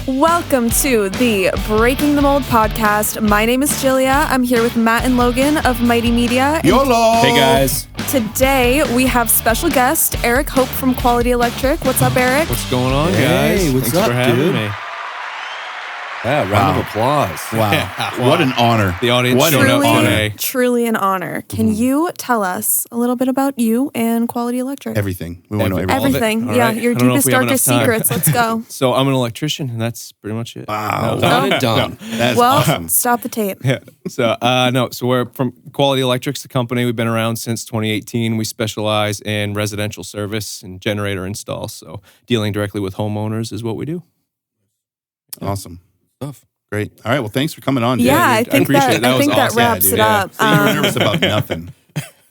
Welcome to the Breaking the Mold podcast. My name is Julia. I'm here with Matt and Logan of Mighty Media. YOLO! Hey guys. Today we have special guest Eric Hope from Quality Electric. What's up, Eric? What's going on, Hey, guys? what's Thanks up, for having dude? me. Yeah, round of applause. Wow. Yeah, What an honor. The audience What showed up today. Truly an honor. Can you tell us a little bit about you and Quality Electric? Everything. We want to know All of it. Everything. All Yeah, right. your I don't know if deepest, we have darkest enough time. secrets. Let's go. So I'm an electrician, and that's pretty much it. Wow. No. Done. That's Well, awesome. stop the tape. Yeah. So we're from Quality Electric's the company. We've been around since 2018. We specialize in residential service and generator installs. So dealing directly with homeowners is what we do. Awesome. Stuff. Great. All right. Well, thanks for coming on, dude. Yeah, I dude, I think appreciate it. That I was think that awesome. wraps Yeah, it dude. up. So you were nervous about nothing.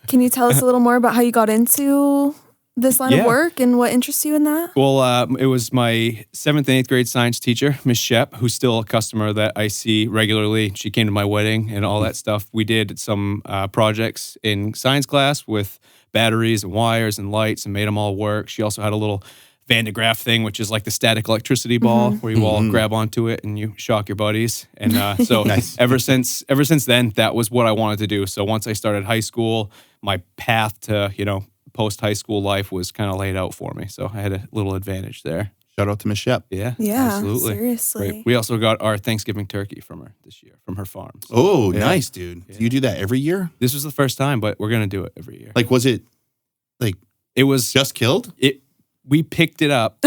Can you tell us a little more about how you got into this line of Yeah. work and what interests you in that? Well, it was my 7th and 8th grade science teacher, Miss Shep, who's still a customer that I see regularly. She came to my wedding and all that stuff. We did some projects in science class with batteries and wires and lights and made them all work. She also had a little Van de Graaff thing, which is like the static electricity ball where you all grab onto it and you shock your buddies. And so Nice. ever since then, that was what I wanted to do. So once I started high school, my path to, post high school life was kind of laid out for me. So I had a little advantage there. Shout out to Miss Shep. Yeah, Yeah, absolutely. seriously. Right. We also got our Thanksgiving turkey from her this year, from her farm. So Oh, Yeah. nice, dude. Do you do that every year? this was the first time, but we're going to do it every year. Like, was it It was, just killed? we picked it up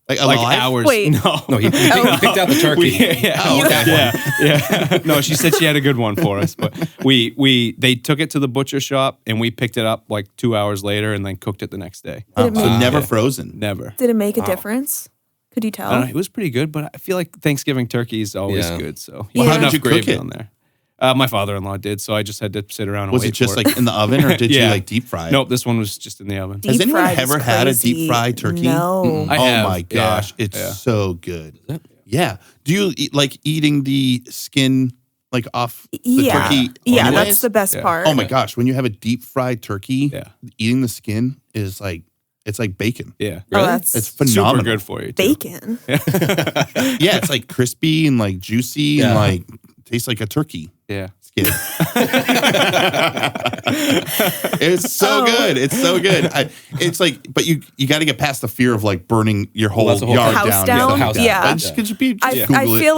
Like like alive? hours. Wait. No, He picked out the turkey. yeah. Oh, okay. Yeah. No, she said she had a good one for us, but they took it to the butcher shop and we picked it up like 2 hours later and then cooked it the next day. Did it So make- never frozen. Never. Did it make a difference? Could you I tell? don't know, it was pretty good, but I feel like Thanksgiving turkey is always Yeah. good. So Well, how put did enough you cook gravy it? on there. My father-in-law did, so I just had to sit around and Was wait it just for like in the oven or did you Yeah. like deep fry it? Nope, this one was just in the oven. Has anyone Deep fried ever is had a crazy. deep fried turkey? No. I Oh have, my gosh, yeah, it's yeah. so good. Yeah. Do you like eating the skin like off the Yeah. turkey? Yeah, anyways? that's the best Yeah. part. Oh my gosh, when you have a deep fried turkey, Yeah. eating the skin is like it's like bacon. Yeah. Oh, that's It's phenomenal. Super good for you. Too. bacon. Yeah, it's like crispy and like juicy and Yeah. like tastes like a turkey Yeah. skin. It's so Oh. good. It's so good. It's like, but you got to get past the fear of like burning your whole that's the whole yard House down. down? Yeah, the house Yeah. down. But just, could you be, I, just I Google it. feel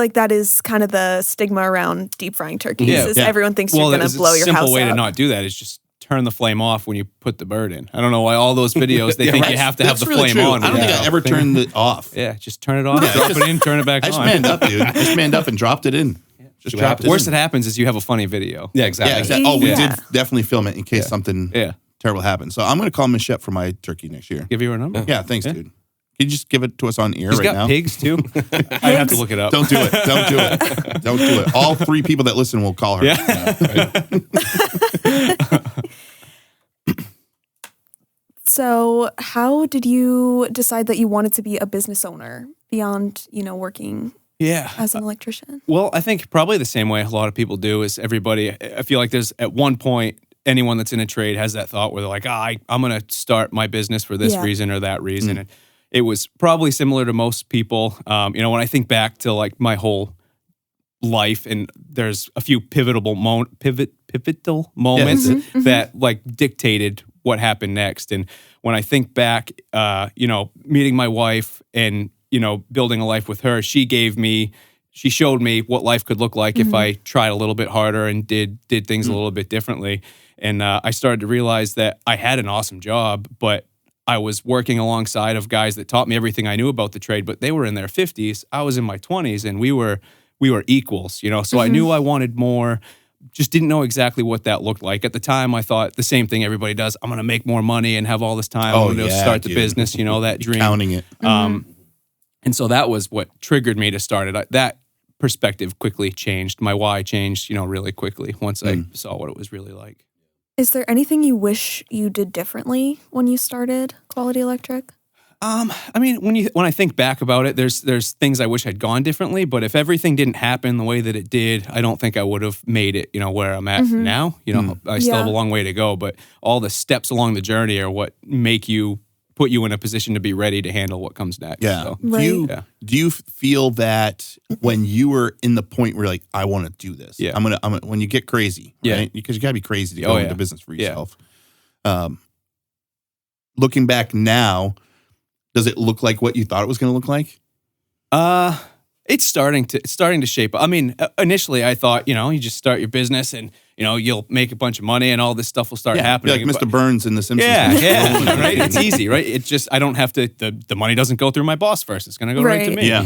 like that is kind of the stigma around deep frying turkeys. Yeah. Is Yeah. everyone thinks you're going to blow your a simple house way up. to not do that is just turn the flame off when you put the bird in. I don't know why all those videos they Yeah, think right. you have to have That's the really flame true. on. I don't with think that I ever thing. turned it off. Yeah, just turn it off, drop it in, turn it back I just on. manned up, dude. I just manned up and dropped it in. Just See what dropped it Worst in. that happens is you have a funny video. Yeah, exactly. Yeah, exactly. Oh, we Yeah. did definitely film it in case something Yeah. terrible happens. So I'm going to call Miss Shep for my turkey next year. Give you her number. Yeah, thanks, dude. Can you just give it to us on air He's right got now? pigs too. I have to look it up. Don't do it. Don't do it. Don't do it. All 3 people that listen will call her. Yeah. So, how did you decide that you wanted to be a business owner beyond, working Yeah. as an electrician? Well, I think probably the same way a lot of people do is everybody, I feel like there's at one point, anyone that's in a trade has that thought where they're like, I'm going to start my business for this Yeah. reason or that reason. And it was probably similar to most people. When I think back to like my whole life and there's a few pivotal moments that like dictated what happened next. And when I think back, meeting my wife and, building a life with her, she showed me what life could look like if I tried a little bit harder and did things a little bit differently. And I started to realize that I had an awesome job, but I was working alongside of guys that taught me everything I knew about the trade, but they were in their 50s. I was in my 20s and we were equals, so I knew I wanted more. Just didn't know exactly what that looked like. At the time, I thought the same thing everybody does. I'm going to make more money and have all this time. I'm going to start the business, that dream. Counting it. And so that was what triggered me to start it. That perspective quickly changed. My why changed, really quickly once I saw what it was really like. Is there anything you wish you did differently when you started Quality Electric? I mean, when I think back about it, there's things I wish had gone differently. But if everything didn't happen the way that it did, I don't think I would have made it, where I'm at now. I still have a long way to go, but all the steps along the journey are what make you put you in a position to be ready to handle what comes next. Yeah. So, Right. Do you feel that when you were in the point where you're like, I want to do this, Yeah. I'm gonna when you get crazy, Yeah. right? Because you gotta be crazy to go into business for Yeah. yourself. Looking back now, does it look like what you thought it was going to look like? It's starting to shape. I mean, initially I thought, you just start your business and, you'll make a bunch of money and all this stuff will start happening. You're like Mr. Burns in The Simpsons. Yeah, right. It's easy, right? It's just I don't have to. The money doesn't go through my boss first. It's going to go right to me. Yeah.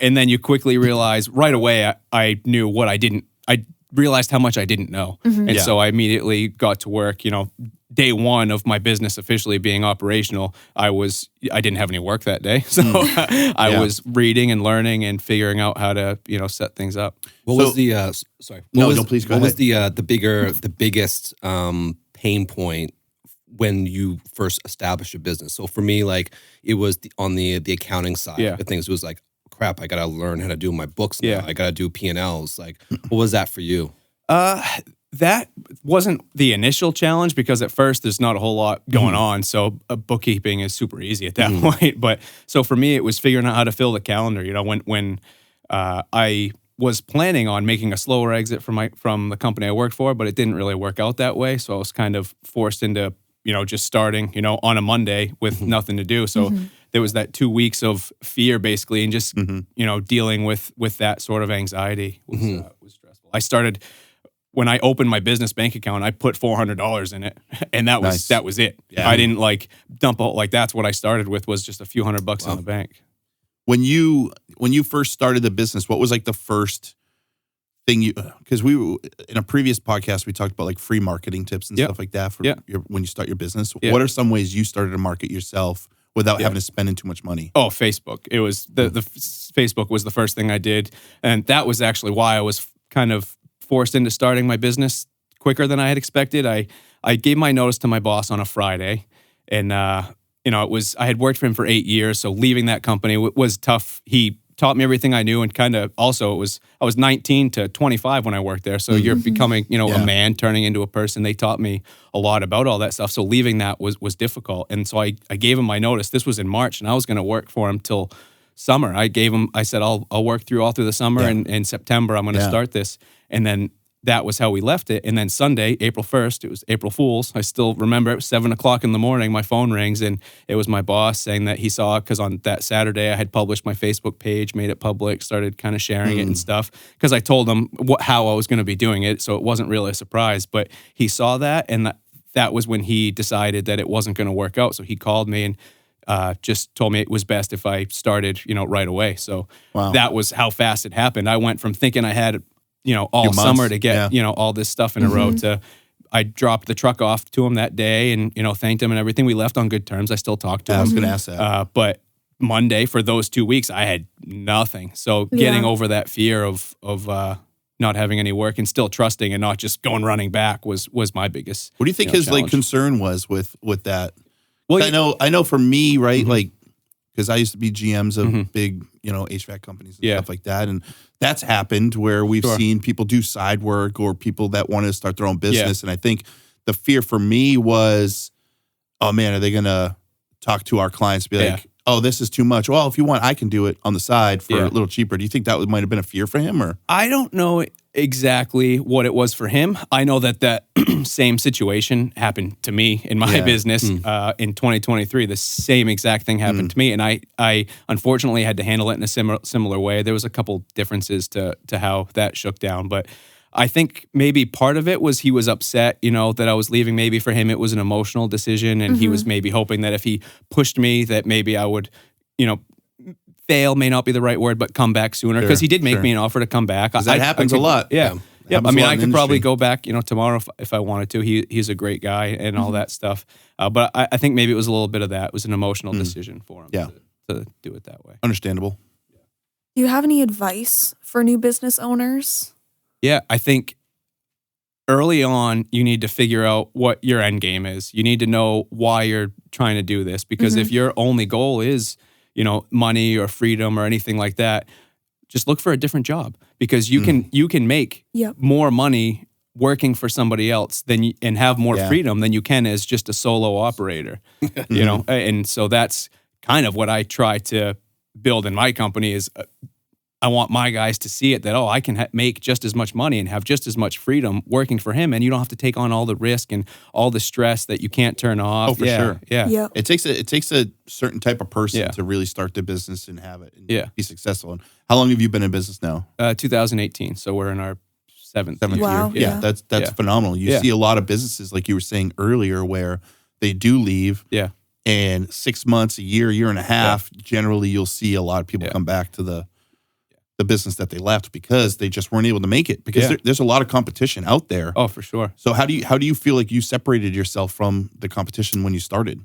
And then you quickly realize right away I knew what I didn't. I realized how much I didn't know, and so I immediately got to work. Day one of my business officially being operational, I didn't have any work that day, so I was reading and learning and figuring out how to set things up. What was the sorry? Please go ahead. What was the biggest pain point when you first established your business? So for me, like it was on the accounting side of things. It was like, crap, I got to learn how to do my books now. I got to do P&Ls. Like, what was that for you? That wasn't the initial challenge because at first there's not a whole lot going on. So bookkeeping is super easy at that point. But so for me, it was figuring out how to fill the calendar. When I was planning on making a slower exit from the company I worked for, but it didn't really work out that way. So I was kind of forced into, just starting, on a Monday with nothing to do. So there was that 2 weeks of fear basically, and just, dealing with that sort of anxiety was stressful. I started, when I opened my business bank account, I put $400 in it, and that was it. Yeah. I didn't dump out, that's what I started with, was just a few $100 in the bank. When you first started the business, what was the first thing because we were in a previous podcast, we talked about free marketing tips and stuff like that for when you start your business. What are some ways you started to market yourself without having to spend too much money? Oh, Facebook. It was the Facebook was the first thing I did, and that was actually why I was kind of forced into starting my business quicker than I had expected. I gave my notice to my boss on a Friday, and I had worked for him for 8 years, so leaving that company was tough. He taught me everything I knew, and kind of also I was 19 to 25 when I worked there, so you're becoming a man, turning into a person. They taught me a lot about all that stuff, so leaving that was difficult. And so I gave him my notice. This was in March, and I was going to work for him till summer. I said I'll work all through the summer, and in September I'm going to start this. And then that was how we left it. And then Sunday, April 1st, it was April Fool's. I still remember it was 7:00 in the morning. My phone rings, and it was my boss saying that he saw, because on that Saturday I had published my Facebook page, made it public, started kind of sharing it and stuff. Because I told him how I was going to be doing it, so it wasn't really a surprise. But he saw that, and that was when he decided that it wasn't going to work out. So he called me and just told me it was best if I started, right away. So that was how fast it happened. I went from thinking I had all summer to get, all this stuff in a row to, I dropped the truck off to him that day and, thanked him and everything. We left on good terms. I still talked to him. I was going to ask that. But Monday, for those 2 weeks, I had nothing. So getting over that fear of not having any work and still trusting and not just running back was my biggest. What do you think his challenge. concern was with that? Well, I know for me, right? Because I used to be GMs of big, HVAC companies and stuff like that. And that's happened where we've seen people do side work or people that want to start their own business. And I think the fear for me was, oh man, are they going to talk to our clients, be like, oh, this is too much. Well, if you want, I can do it on the side for a little cheaper. Do you think that might have been a fear for him? Or I don't know exactly what it was for him. I know that same situation happened to me in my business in 2023. The same exact thing happened to me. And I unfortunately had to handle it in a similar way. There was a couple differences to how that shook down. But I think maybe part of it was he was upset, that I was leaving. Maybe for him it was an emotional decision, and he was maybe hoping that if he pushed me that maybe I would, fail may not be the right word, but come back sooner, because he did make me an offer to come back. That happens a lot. Yeah. Yeah, I mean, I could probably go back, tomorrow if I wanted to. He's a great guy and all that stuff. But I think maybe it was a little bit of that. It was an emotional decision for him to do it that way. Understandable. Do you have any advice for new business owners? Yeah, I think early on, you need to figure out what your end game is. You need to know why you're trying to do this, because if your only goal is, money or freedom or anything like that, just look for a different job, because you can make more money working for somebody else and have more freedom than you can as just a solo operator, you know? And so that's kind of what I try to build in my company is I want my guys to see it that, I can make just as much money and have just as much freedom working for him. And you don't have to take on all the risk and all the stress that you can't turn off. Oh, for sure. Yeah. It takes a certain type of person to really start the business and have it and be successful. And how long have you been in business now? 2018. So we're in our seventh year. Wow. Yeah. That's phenomenal. You see a lot of businesses, like you were saying earlier, where they do leave. Yeah. And 6 months, a year and a half, generally you'll see a lot of people come back to the business that they left because they just weren't able to make it because there's a lot of competition out there. Oh, for sure. So how do you feel like you separated yourself from the competition when you started?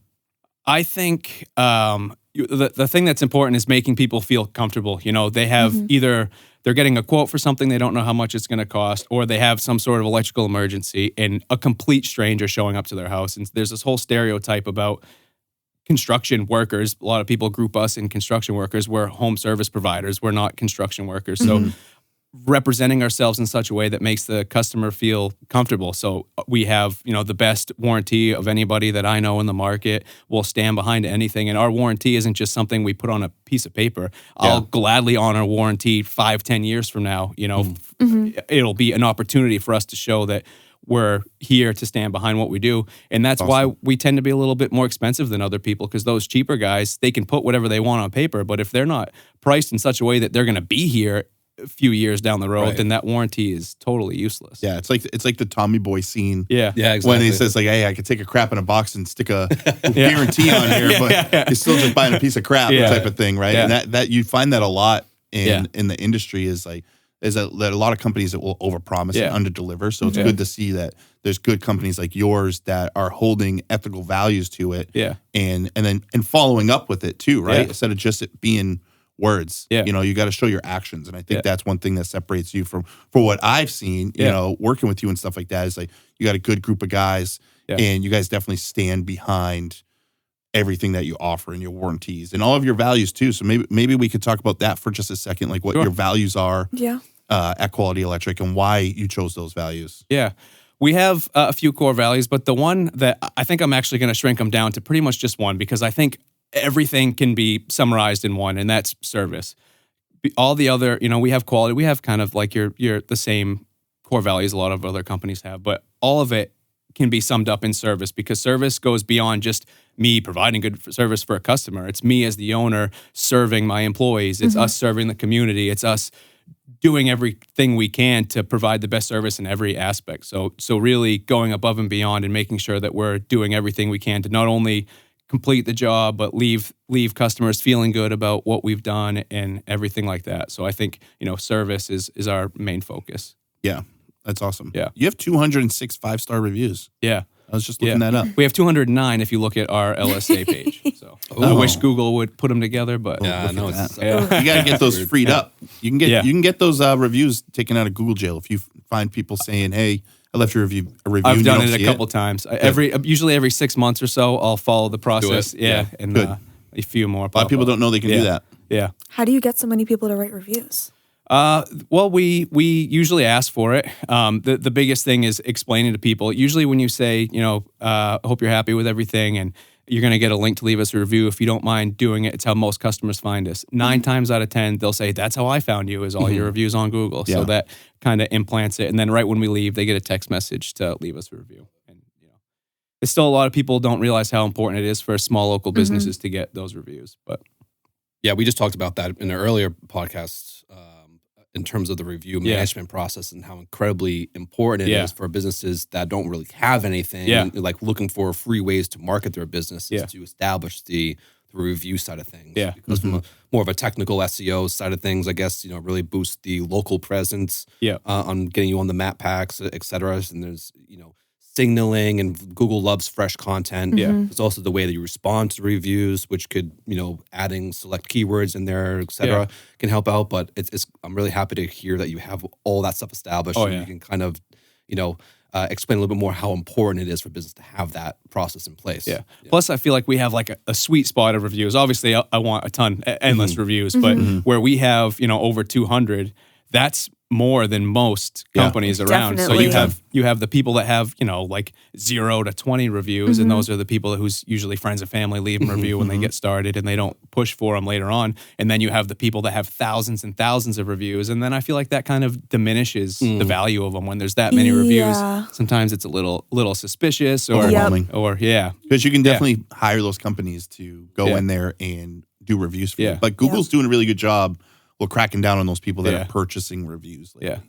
I think the thing that's important is making people feel comfortable. You know, they have either they're getting a quote for something, they don't know how much it's going to cost, or they have some sort of electrical emergency and a complete stranger showing up to their house. And there's this whole stereotype about construction workers. A lot of people group us in construction workers. We're home service providers. We're not construction workers. So representing ourselves in such a way that makes the customer feel comfortable. So we have, the best warranty of anybody that I know in the market. We'll stand behind anything. And our warranty isn't just something we put on a piece of paper. I'll gladly honor warranty 5-10 years from now. It'll be an opportunity for us to show that we're here to stand behind what we do. And that's why we tend to be a little bit more expensive than other people, because those cheaper guys, they can put whatever they want on paper, but if they're not priced in such a way that they're going to be here a few years down the road, then that warranty is totally useless. Yeah, it's like the Tommy Boy scene. Yeah, exactly. When he says like, "Hey, I could take a crap in a box and stick a guarantee on here, but you're still just buying a piece of crap," type of thing, right? And that you find that a lot in the industry is like. Is that a lot of companies that will overpromise and underdeliver. So it's good to see that there's good companies like yours that are holding ethical values to it. Yeah. And following up with it too, right? Yeah. Instead of just it being words. Yeah. You got to show your actions. And I think that's one thing that separates you for what I've seen, working with you and stuff like that is like you got a good group of guys and you guys definitely stand behind everything that you offer and your warranties and all of your values too. So maybe we could talk about that for just a second, like what your values are. Yeah. At Quality Electric and why you chose those values. Yeah. We have a few core values, but the one that I think I'm actually going to shrink them down to pretty much just one, because I think everything can be summarized in one, and that's service. All the other, we have quality. We have kind of like your the same core values a lot of other companies have, but all of it can be summed up in service, because service goes beyond just me providing good service for a customer. It's me as the owner serving my employees. It's us serving the community. It's us doing everything we can to provide the best service in every aspect. So really going above and beyond and making sure that we're doing everything we can to not only complete the job, but leave customers feeling good about what we've done and everything like that. So I think, service is our main focus. Yeah, that's awesome. Yeah. You have 206 5-star reviews. Yeah. I was just looking that up. We have 209 if you look at our LSA page. So I wish Google would put them together, but you got to get those freed up. You can get those reviews taken out of Google jail if you find people saying, "Hey, I left a review." I've done it a couple times. Usually every 6 months or so, I'll follow the process. And a few more. A lot of people don't know they can do that. Yeah. How do you get so many people to write reviews? Well, we usually ask for it. The biggest thing is explaining to people. Usually when you say, I hope you're happy with everything, and you're going to get a link to leave us a review if you don't mind doing it. It's how most customers find us. 9 times out of 10, they'll say, "That's how I found you, is all your reviews on Google." So that kind of implants it. And then right when we leave, they get a text message to leave us a review. And, there's still a lot of people don't realize how important it is for small local businesses to get those reviews. But yeah, we just talked about that in an earlier podcast. In terms of the review management process and how incredibly important it is for businesses that don't really have anything, like looking for free ways to market their business to establish the review side of things. Yeah. Because from more of a technical SEO side of things, I guess, really boost the local presence on getting you on the map packs, et cetera. And there's, signaling, and Google loves fresh content. Yeah. It's also the way that you respond to reviews, which could, adding select keywords in there, et cetera, can help out. But I'm really happy to hear that you have all that stuff established. So you can kind of, explain a little bit more how important it is for business to have that process in place. Yeah. Plus, I feel like we have like a sweet spot of reviews. Obviously, I want a ton, endless reviews, but where we have, over 200, that's more than most companies around. Definitely. So you have the people that have, like 0 to 20 reviews, and those are the people who's usually friends and family leave them a review when they get started, and they don't push for them later on. And then you have the people that have thousands and thousands of reviews, and then I feel like that kind of diminishes the value of them when there's that many reviews. Sometimes it's a little suspicious or overwhelming. Because you can definitely hire those companies to go in there and do reviews for you. But Google's doing a really good job cracking down on those people that are purchasing reviews. So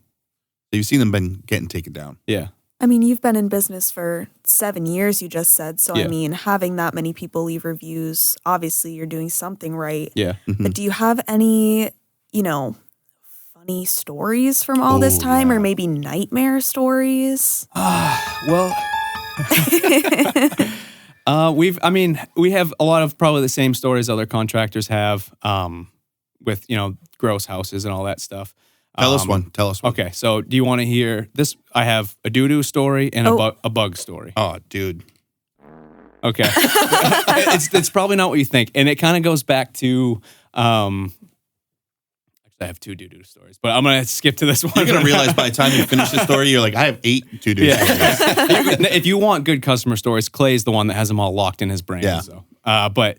you've seen them been getting taken down. Yeah. I mean, you've been in business for 7 years, you just said. So, I mean, having that many people leave reviews, obviously you're doing something right. Yeah. But do you have any, funny stories from all this time or maybe nightmare stories? We have a lot of probably the same stories other contractors have with, gross houses and all that stuff. Tell us one. Okay, so do you want to hear this? I have a doo-doo story and a bug story. Oh, dude. Okay. It's probably not what you think. And it kind of goes back to, actually I have 2 doo-doo stories, but I'm going to skip to this one. You're going to realize by the time you finish the story, you're like, I have 8 doo-doo stories. If you want good customer stories, Clay's the one that has them all locked in his brain. Yeah. So. But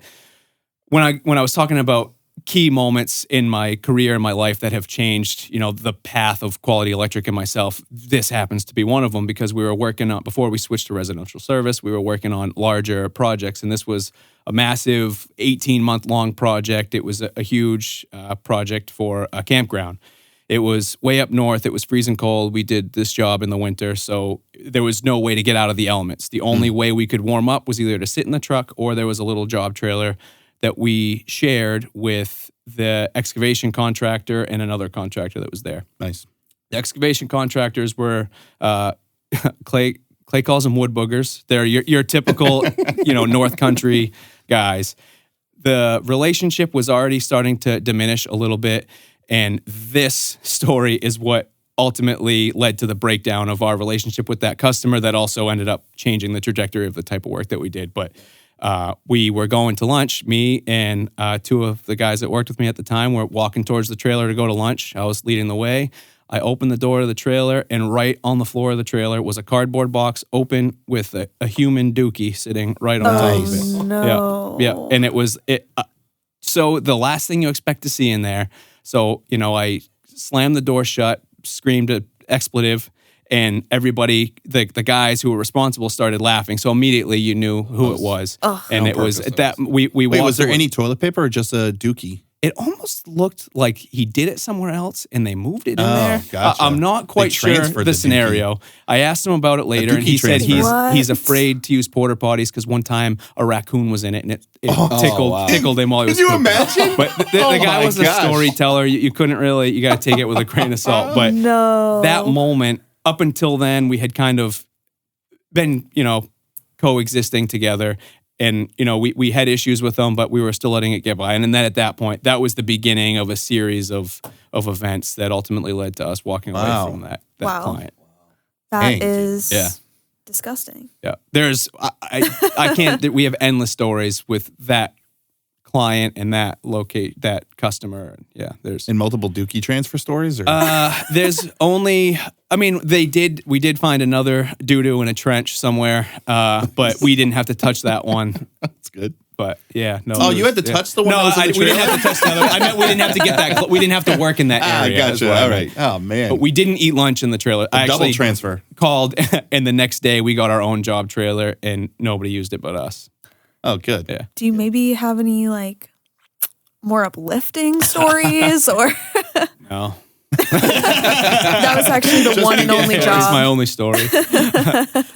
when I was talking about key moments in my career and my life that have changed, the path of Quality Electric and myself, this happens to be one of them, because we were working on, before we switched to residential service, we were working on larger projects, and this was a massive 18-month-long project. It was a huge project for a campground. It was way up north. It was freezing cold. We did this job in the winter, so there was no way to get out of the elements. The only way we could warm up was either to sit in the truck, or there was a little job trailer that we shared with the excavation contractor and another contractor that was there. Nice. The excavation contractors were, Clay calls them wood boogers. They're your typical, North Country guys. The relationship was already starting to diminish a little bit, and this story is what ultimately led to the breakdown of our relationship with that customer that also ended up changing the trajectory of the type of work that we did. But we were going to lunch. Me and 2 of the guys that worked with me at the time were walking towards the trailer to go to lunch. I was leading the way. I opened the door to the trailer, and right on the floor of the trailer was a cardboard box open with a human dookie sitting right on top of it. No. Yeah. And it was so the last thing you expect to see in there. So, I slammed the door shut, screamed an expletive, and everybody, the guys who were responsible, started laughing. So immediately you knew who it was. And it was that we Wait, was there any toilet paper or just a dookie? It almost looked like he did it somewhere else and they moved it in there. Gotcha. I'm not quite sure the scenario. I asked him about it later, and he said he's afraid to use porta potties because one time a raccoon was in it and it tickled him while he was Can you pooping. imagine? But the guy was a storyteller. You couldn't really, you got to take it with a grain of salt. But that moment, up until then, we had kind of been, coexisting together. And, we had issues with them, but we were still letting it get by. And then at that point, that was the beginning of a series of events that ultimately led to us walking away from that client. That is disgusting. Yeah. I can't, we have endless stories with that client and that customer. Yeah, there's in multiple dookie transfer stories. Or? There's only. I mean, we did find another doo-doo in a trench somewhere, but we didn't have to touch that one. That's good. But yeah, no. Oh, you had to touch the one. No, that was in the we didn't have to touch the other. I meant we didn't have to get that. We didn't have to work in that area. Gotcha. All right. Oh man. But we didn't eat lunch in the trailer. I double actually transfer. Called, and the next day we got our own job trailer, and nobody used it but us. Oh, good. Yeah. Do you maybe have any more uplifting stories or? No. That was actually the one and only job. It's my only story.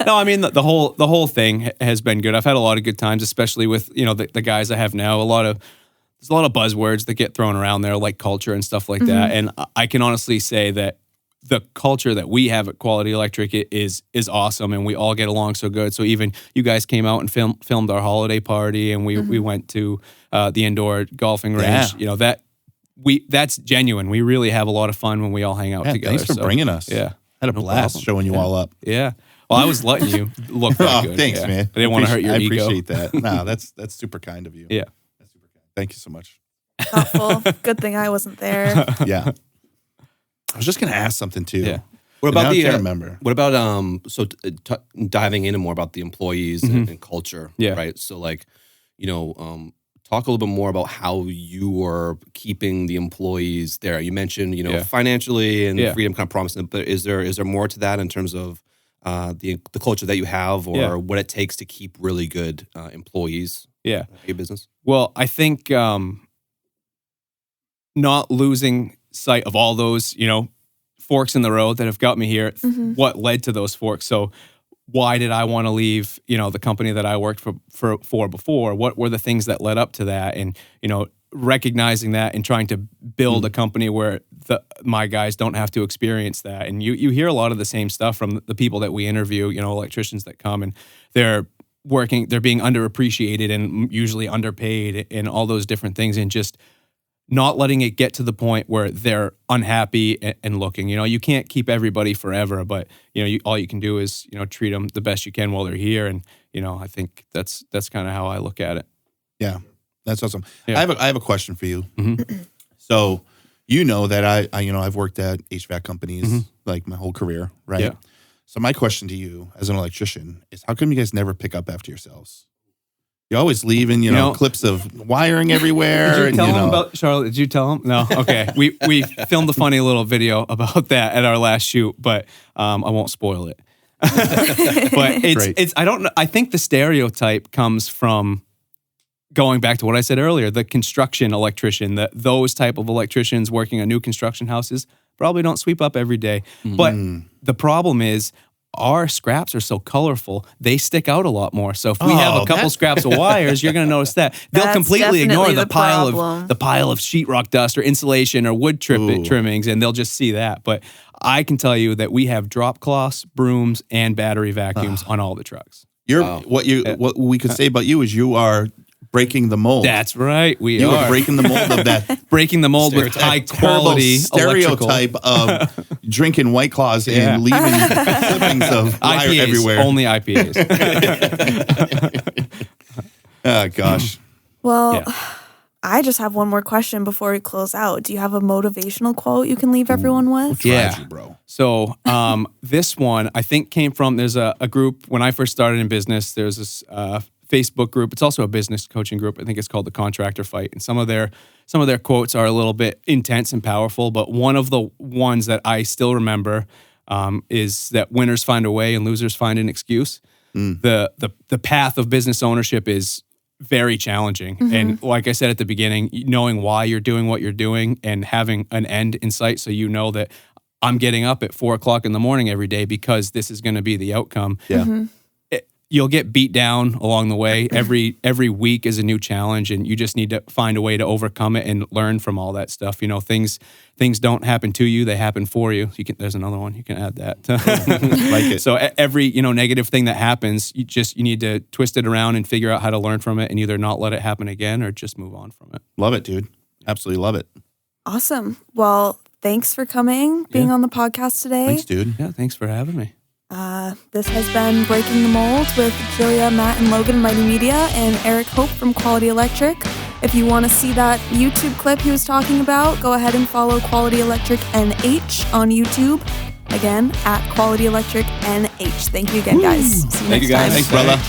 No, I mean the whole thing has been good. I've had a lot of good times, especially with the guys I have now. There's a lot of buzzwords that get thrown around there, like culture and stuff like that. And I can honestly say that the culture that we have at Quality Electric is awesome, and we all get along so good. So even you guys came out and filmed our holiday party, and we went to the indoor golfing range. Yeah. That's genuine. We really have a lot of fun when we all hang out together. Thanks for bringing us. Yeah. Had a blast showing you all up. Yeah. Well, I was letting you look that good. Thanks, man. I didn't want to hurt your ego. I appreciate that. No, that's super kind of you. Yeah. That's super kind. Thank you so much. Thoughtful. Good thing I wasn't there. Yeah. I was just going to ask something too. Yeah. What about I can't remember. What about diving into more about the employees and culture? Yeah. Right. So like, talk a little bit more about how you are keeping the employees there. You mentioned, financially and freedom kind of promising, but is there more to that in terms of the culture that you have or what it takes to keep really good employees? Yeah. In your business? Well, I think not losing sight of all those, forks in the road that have got me here, what led to those forks. So why did I want to leave, the company that I worked for before? What were the things that led up to that? And, recognizing that and trying to build a company where my guys don't have to experience that. And you hear a lot of the same stuff from the people that we interview, electricians that come and they're being underappreciated and usually underpaid and all those different things, and just not letting it get to the point where they're unhappy and looking. You can't keep everybody forever, but all you can do is treat them the best you can while they're here. And I think that's kind of how I look at it. Yeah, that's awesome. Yeah. I have a question for you. Mm-hmm. So that I've worked at HVAC companies like my whole career, right? Yeah. So my question to you as an electrician is, how come you guys never pick up after yourselves? You're always leaving, clips of wiring everywhere. Did you tell him about Charlotte? Did you tell him? No. Okay. We filmed a funny little video about that at our last shoot, but I won't spoil it. But it's I don't know. I think the stereotype comes from going back to what I said earlier, the construction electrician, those type of electricians working on new construction houses probably don't sweep up every day. But the problem is, our scraps are so colorful, they stick out a lot more. So if we have a couple scraps of wires, you're going to notice that. They'll completely ignore the pile of sheetrock dust or insulation or wood trimmings, and they'll just see that. But I can tell you that we have drop cloths, brooms, and battery vacuums on all the trucks. What we could say about you is you are breaking the mold. That's right. You are breaking the mold of that. Breaking the mold with high quality stereotype of drinking White Claws and leaving clippings of wire IPAs, everywhere. Only IPAs. Oh, gosh. Well, I just have one more question before we close out. Do you have a motivational quote you can leave everyone with? You, bro. So this one, I think, came from, there's a group, when I first started in business, there's this Facebook group. It's also a business coaching group. I think it's called The Contractor Fight. And some of their quotes are a little bit intense and powerful, but one of the ones that I still remember is that winners find a way and losers find an excuse. The path of business ownership is very challenging. And like I said at the beginning, knowing why you're doing what you're doing and having an end in sight, so you know that I'm getting up at 4:00 in the morning every day because this is going to be the outcome. Yeah. You'll get beat down along the way. Every week is a new challenge, and you just need to find a way to overcome it and learn from all that stuff. Things don't happen to you; they happen for you. There's another one. You can add that. Like it. So every negative thing that happens, you need to twist it around and figure out how to learn from it, and either not let it happen again or just move on from it. Love it, dude. Absolutely love it. Awesome. Well, thanks for being on the podcast today. Thanks, dude. Yeah, thanks for having me. This has been Breaking the Mold with Julia, Matt, and Logan of Mighty Media, and Eric Hope from Quality Electric. If you want to see that YouTube clip he was talking about, go ahead and follow Quality Electric NH on YouTube. Again, at Quality Electric NH. Thank you again, guys. See you next time. Thanks, brother.